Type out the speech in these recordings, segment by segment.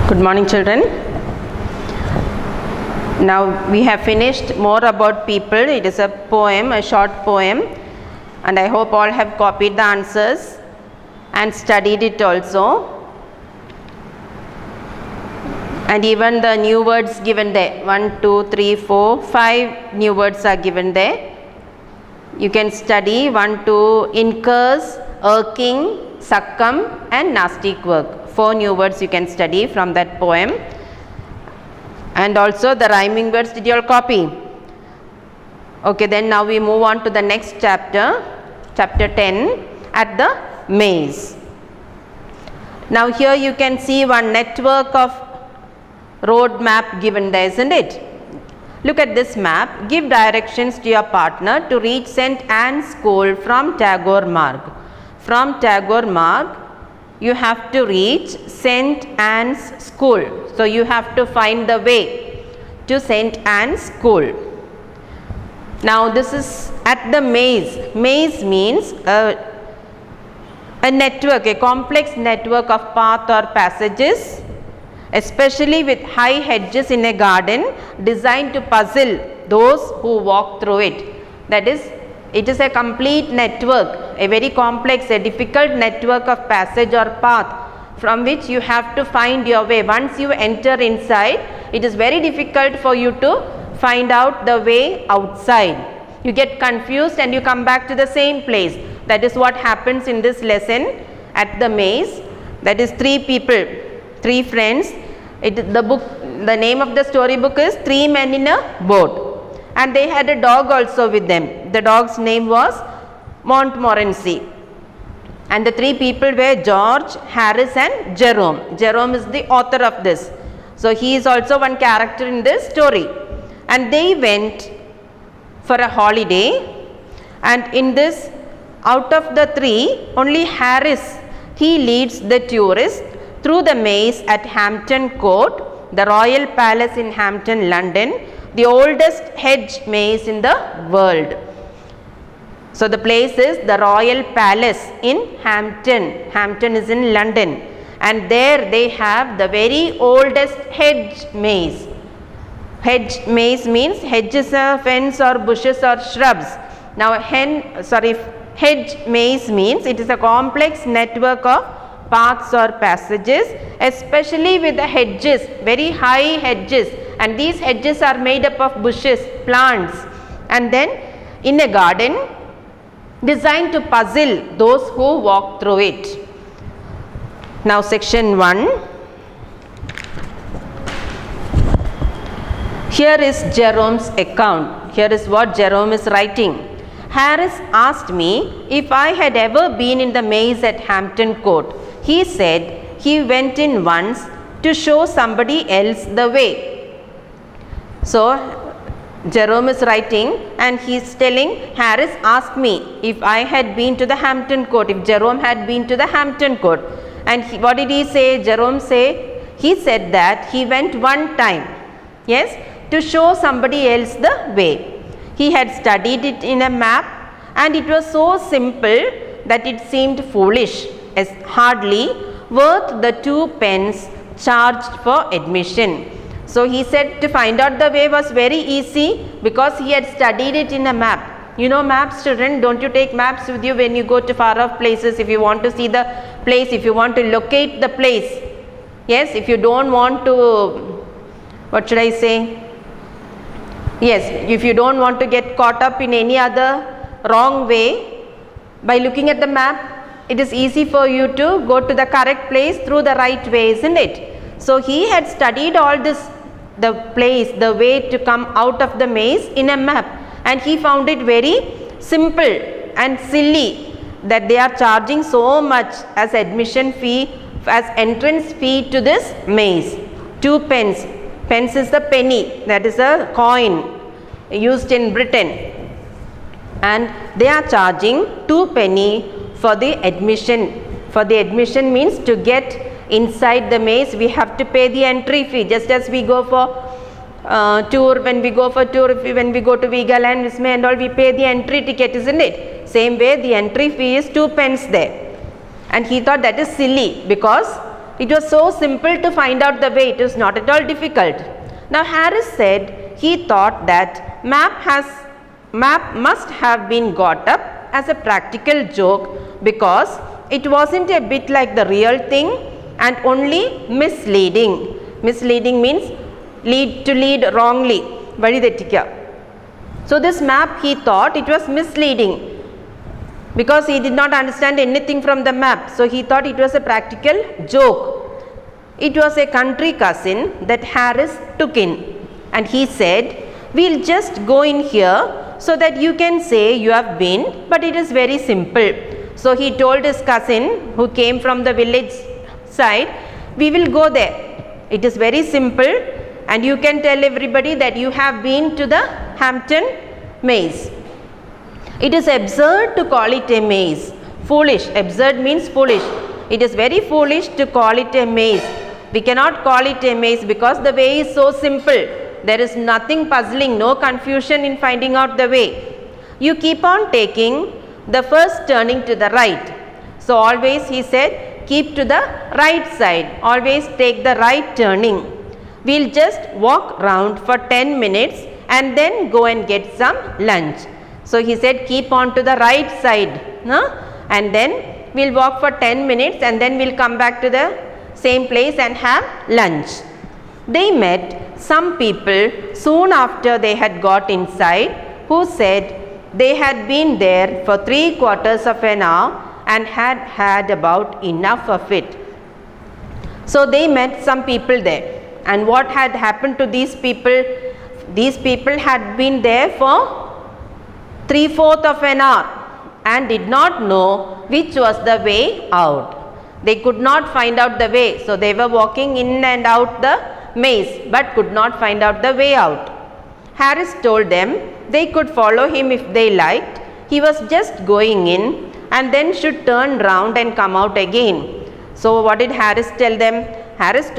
Good morning, children. Now we have finished more about people. It is a poem, a short poem, and I hope all have copied the answers and studied it also. And even the new words given there, 1, 2, 3, 4, 5 new words are given there. You can study 1, 2, incurs, irking, succumb and nasty quirk. 4 new words you can study from that poem. And also the rhyming words, did you all copy? Okay, then now we move on to the next chapter, chapter 10, at the maze. Now here you can see one network of road map given there, isn't it? Look at this map. Give directions to your partner to reach St. Anne's School from Tagore Marg. From Tagore Marg, you have to reach St. Anne's School. So you have to find the way to St. Anne's School. Now this is at the maze. Maze means a network, a complex network of paths or passages, especially with high hedges in a garden, designed to puzzle those who walk through it. That is, it is a complete network, a very complex, a difficult network of passage or path from which you have to find your way. Once you enter inside, it is very difficult for you to find out the way outside. You get confused and you come back to the same place. That is what happens in this lesson at the maze. That is 3 people, 3 friends. The name of the storybook is 3 Men in a Boat. And they had a dog also with them. The dog's name was Montmorency. And the 3 people were George, Harris and Jerome. Jerome is the author of this. So he is also one character in this story. And they went for a holiday. And in this, out of the 3, only Harris, he leads the tourist through the maze at Hampton Court, the Royal Palace in Hampton, London, the oldest hedge maze in the world. So the place is the Royal Palace in Hampton. Hampton is in London. And there they have the very oldest hedge maze. Hedge maze means hedges are fence or bushes or shrubs. Now hedge maze means it is a complex network of paths or passages, especially with the hedges, very high hedges, and these hedges are made up of bushes, plants, and then in a garden designed to puzzle those who walk through it. Now section 1. Here is Jerome's account. Here is what Jerome is writing. Harris asked me if I had ever been in the maze at Hampton Court. He said he went in once to show somebody else the way. So Jerome is writing and he is telling, Harris asked me if I had been to the Hampton Court, if Jerome had been to the Hampton Court. And what did he say? Jerome he said that he went one time, yes, to show somebody else the way. He had studied it in a map and it was so simple that it seemed foolish, as hardly worth the 2 pence charged for admission. So he said to find out the way was very easy because he had studied it in a map. You know maps, children, don't you take maps with you when you go to far off places, if you want to see the place, if you want to locate the place. Yes, if you don't want to, what should I say? Yes, if you don't want to get caught up in any other wrong way, by looking at the map, it is easy for you to go to the correct place through the right way, isn't it? So he had studied all this, the place, the way to come out of the maze in a map, and he found it very simple and silly that they are charging so much as admission fee, as entrance fee to this maze. 2 pence. Pence is the penny, that is a coin used in Britain. And they are charging 2 penny for the admission. For the admission means to get inside the maze we have to pay the entry fee, just as we go for tour, when we go for tour, when we go to Vigaland, Vismay and all, we pay the entry ticket, isn't it? Same way the entry fee is 2 pence there. And he thought that is silly because It was so simple to find out the way. It was not at all difficult. Now Harris said he thought that map must have been got up as a practical joke because it wasn't a bit like the real thing and only misleading. Misleading means lead wrongly. So this map, he thought it was misleading because he did not understand anything from the map. So he thought it was a practical joke. It was a country cousin that Harris took in, and he said, "We'll just go in here so that you can say you have been, but it is very simple." So he told his cousin who came from the village side, "We will go there. It is very simple and you can tell everybody that you have been to the Hampton maze." It is absurd to call it a maze. Foolish. Absurd means foolish. It is very foolish to call it a maze. We cannot call it a maze because the way is so simple. There is nothing puzzling, no confusion in finding out the way. You keep on taking the first turning to the right. So always, he said, keep to the right side. Always take the right turning. We'll just walk round for 10 minutes and then go and get some lunch. So he said, keep on to the right side, and then we'll walk for 10 minutes and then we'll come back to the same place and have lunch. They met some people soon after they had got inside who said they had been there for 3/4 of an hour and had had about enough of it. So they met some people there, and what had happened to these people? These people had been there for 3/4 of an hour and did not know which was the way out. They could not find out the way, so they were walking in and out the maze but could not find out the way out. Harris told them they could follow him if they liked. He was just going in and then should turn round and come out again. So what did Harris tell them? Harris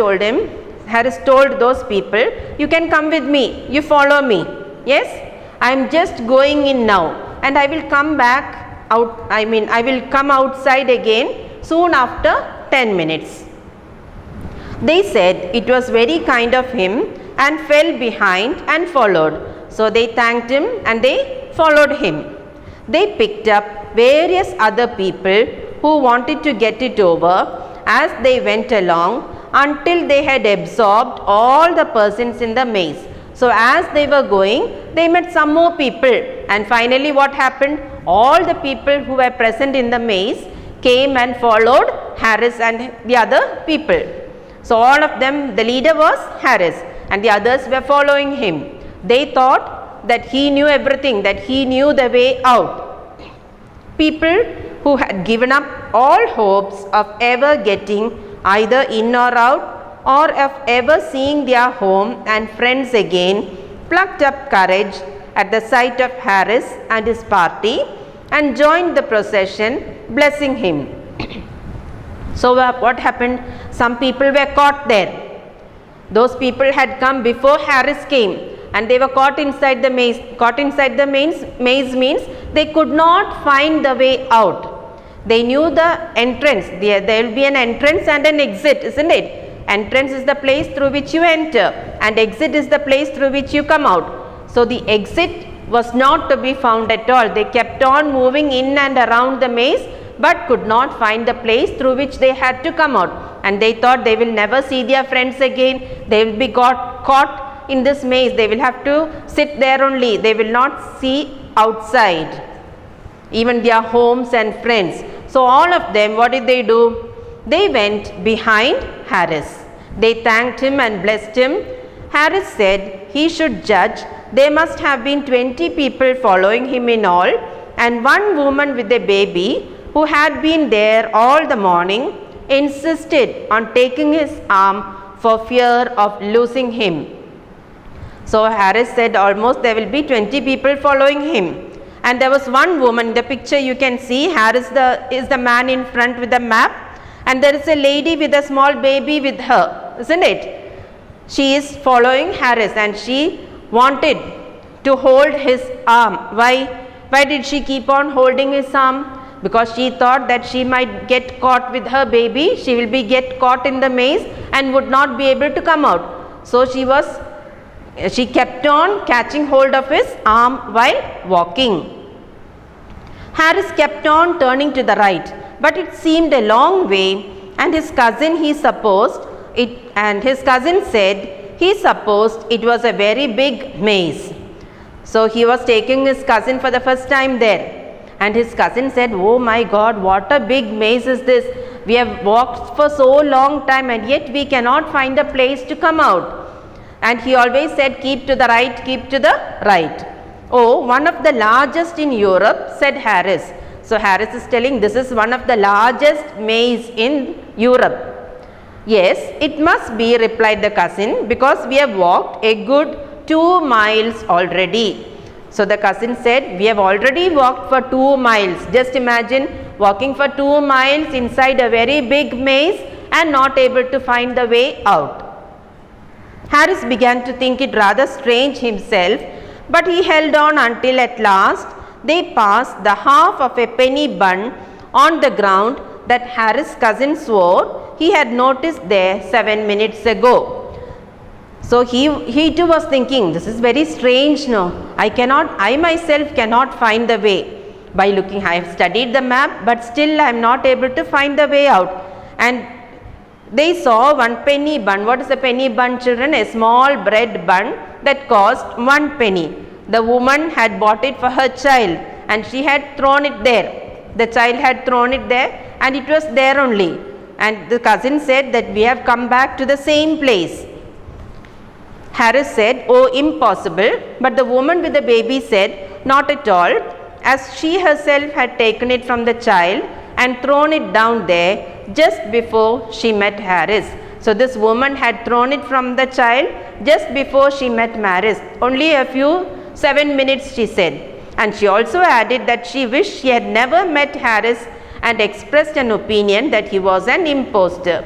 told those people, you can come with me, you follow me. Yes, I am just going in now and I will come back out, I will come outside again soon after 10 minutes. They said it was very kind of him and fell behind and followed. So they thanked him and they followed him. They picked up various other people who wanted to get it over as they went along until they had absorbed all the persons in the maze. So as they were going, they met some more people, and finally what happened? All the people who were present in the maze came and followed Harris and the other people. So all of them, the leader was Harris and the others were following him. They thought that he knew everything, that he knew the way out. People who had given up all hopes of ever getting either in or out or of ever seeing their home and friends again plucked up courage at the sight of Harris and his party and joined the procession, blessing him. So what happened? Some people were caught there. Those people had come before Harris came and they were caught inside the maze. Caught inside the maze means they could not find the way out. They knew the entrance. There will be an entrance and an exit, isn't it? Entrance is the place through which you enter and exit is the place through which you come out. So the exit was not to be found at all. They kept on moving in and around the maze but could not find the place through which they had to come out, and they thought they will never see their friends again. They will be caught in this maze. They will have to sit there only. They will not see outside, even their homes and friends. So all of them, what did they do? They went behind Harris. They thanked him and blessed him. Harris said he should judge. There must have been 20 people following him in all, and one woman with a baby who had been there all the morning insisted on taking his arm for fear of losing him. So Harris said almost there will be 20 people following him, and there was one woman. In the picture you can see Harris is the man in front with the map, and there is a lady with a small baby with her, isn't it? She is following Harris and she wanted to hold his arm. Why did she keep on holding his arm? because she thought that she might get caught with her baby. She will be get caught in the maze and would not be able to come out. So she kept on catching hold of his arm while walking. Harris kept on turning to the right, but it seemed a long way, and his cousin said he supposed it was a very big maze. So he was taking his cousin for the first time there, and his cousin said, "Oh my God, what a big maze is this. We have walked for so long time and yet we cannot find a place to come out." And he always said, "Keep to the right, keep to the right." "Oh, one of the largest in Europe," said Harris. So Harris is telling this is one of the largest maze in Europe. "Yes, it must be," replied the cousin, "because we have walked a good 2 miles already." So the cousin said, "We have already walked for 2 miles. Just imagine walking for 2 miles inside a very big maze and not able to find the way out." Harris began to think it rather strange himself, but he held on until at last they passed the half of a penny bun on the ground that Harris' cousin swore he had noticed there 7 minutes ago. So he too was thinking, this is very strange, no? I myself cannot find the way. By looking, I have studied the map, but still I am not able to find the way out. And they saw one penny bun. What is a penny bun, children? A small bread bun that cost 1 penny. The woman had bought it for her child and she had thrown it there. The child had thrown it there and it was there only. And the cousin said that we have come back to the same place. Harris said, "Oh, impossible." But the woman with the baby said, "Not at all, as she herself had taken it from the child and thrown it down there just before she met Harris." So this woman had thrown it from the child just before she met Harris. Only a few 7 minutes, she said. And she also added that she wished she had never met Harris and expressed an opinion that he was an impostor.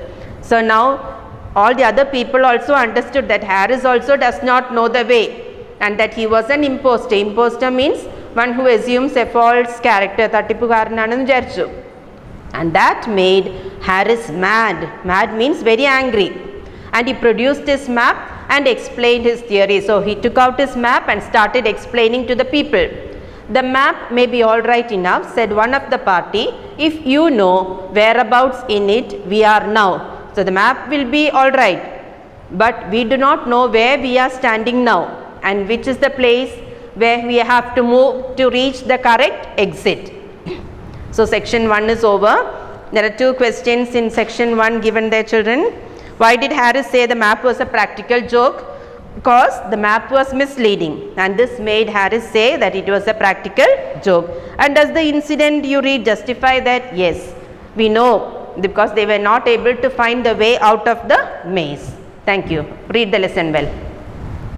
So now all the other people also understood that Harris also does not know the way and that he was an impostor. Impostor means one who assumes a false character. Tattippukaranannu vicharichu. And that made Harris mad. Mad means very angry. And he produced his map and explained his theory. So he took out his map and started explaining to the people. "The map may be all right enough," said one of the party, "if you know whereabouts in it we are now." So the map will be all right, but we do not know where we are standing now and which is the place where we have to move to reach the correct exit. So section 1 is over. There are 2 questions in section 1 given there, children. Why did Harris say the map was a practical joke? Because the map was misleading, and this made Harris say that it was a practical joke. And does the incident you read justify that? Yes, we know, because they were not able to find the way out of the maze. Thank you. Read the lesson well.